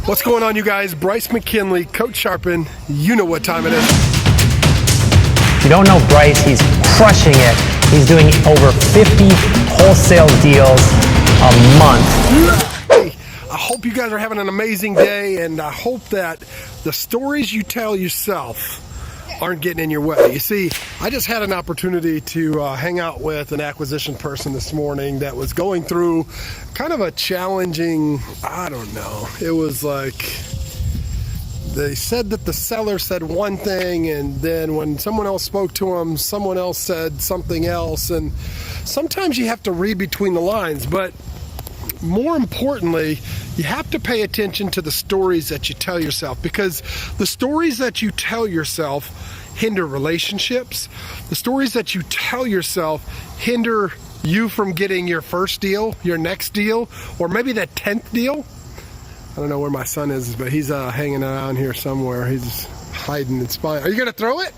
What's going on, you guys? Bryce McKinley, Coach Sharpen. You know what time it is. If you don't know Bryce, he's crushing it. He's doing over 50 wholesale deals a month. Hey, I hope you guys are having an amazing day, and I hope that the stories you tell yourself aren't getting in your way. You see, I just had an opportunity to hang out with an acquisition person this morning that was going through kind of a challenging, I don't know, it was like they said that the seller said one thing, and then when someone else spoke to him, someone else said something else, and sometimes you have to read between the lines, but more importantly, you have to pay attention to the stories that you tell yourself, because the stories that you tell yourself hinder relationships. The stories that you tell yourself hinder you from getting your first deal, your next deal, or maybe that 10th deal. I don't know where my son is, but he's hanging around here somewhere. He's hiding and spying. Are you gonna throw it?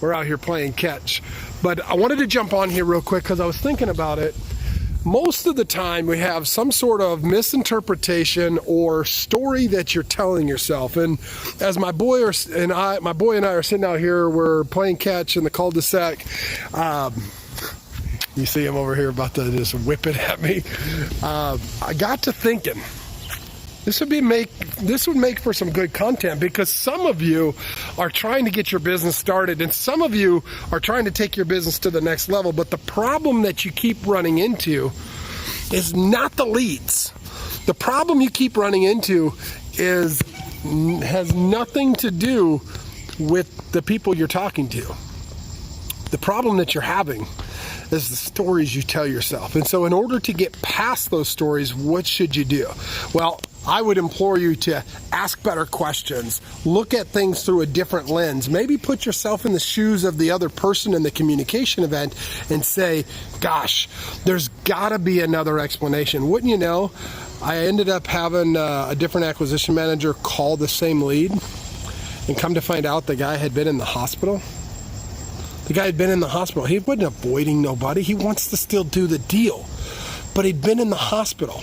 We're out here playing catch. But I wanted to jump on here real quick because I was thinking about it. Most of the time we have some sort of misinterpretation or story that you're telling yourself. And as my boy and I are sitting out here, we're playing catch in the cul-de-sac. You see him over here about to just whip it at me. I got to thinking, this would make for some good content, because some of you are trying to get your business started and some of you are trying to take your business to the next level. But the problem that you keep running into is not the leads. The problem you keep running into has nothing to do with the people you're talking to. The problem that you're having is the stories you tell yourself. And so in order to get past those stories, what should you do? Well, I would implore you to ask better questions, look at things through a different lens, maybe put yourself in the shoes of the other person in the communication event and say, gosh, there's gotta be another explanation. Wouldn't you know, I ended up having a different acquisition manager call the same lead, and come to find out the guy had been in the hospital. The guy had been in the hospital. He wasn't avoiding nobody. He wants to still do the deal, but he'd been in the hospital.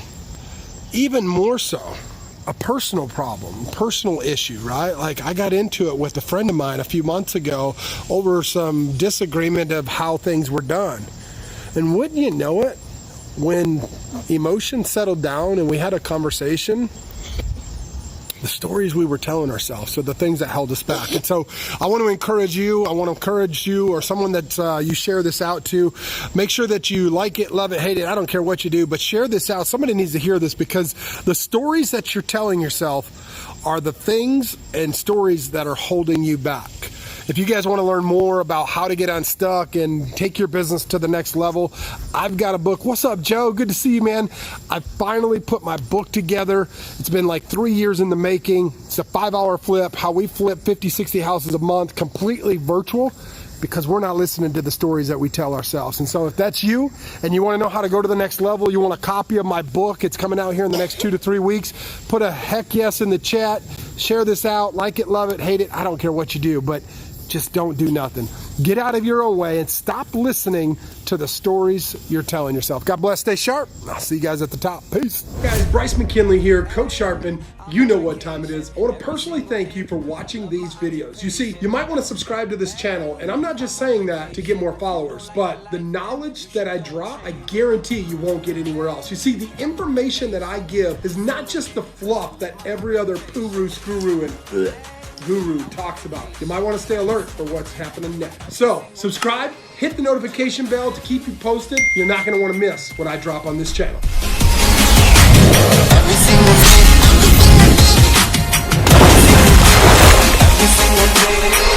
Even more so, a personal problem, personal issue, right? Like, I got into it with a friend of mine a few months ago over some disagreement of how things were done. And wouldn't you know it, when emotions settled down and we had a conversation, the stories we were telling ourselves are the things that held us back. And so I want to encourage you, or someone that you share this out to, make sure that you like it, love it, hate it, I don't care what you do, but share this out. Somebody needs to hear this, because the stories that you're telling yourself are the things and stories that are holding you back. If you guys want to learn more about how to get unstuck and take your business to the next level, I've got a book. What's up, Joe? Good to see you, man. I finally put my book together. It's been like 3 years in the making. It's a 5-hour flip, how we flip 50, 60 houses a month, completely virtual, because we're not listening to the stories that we tell ourselves. And so if that's you and you want to know how to go to the next level, you want a copy of my book, it's coming out here in the next 2 to 3 weeks, put a heck yes in the chat, share this out, like it, love it, hate it, I don't care what you do, but just don't do nothing. Get out of your own way and stop listening to the stories you're telling yourself. God bless, stay sharp. I'll see you guys at the top. Peace. Guys, Bryce McKinley here, Coach Sharpen. You know what time it is. I want to personally thank you for watching these videos. You see, you might want to subscribe to this channel, and I'm not just saying that to get more followers, but the knowledge that I drop, I guarantee you won't get anywhere else. You see, the information that I give is not just the fluff that every other poo-roo, screw-roo, and guru talks about. You might want to stay alert for what's happening next. So subscribe, hit the notification bell to keep you posted. You're not going to want to miss what I drop on this channel. Every single day.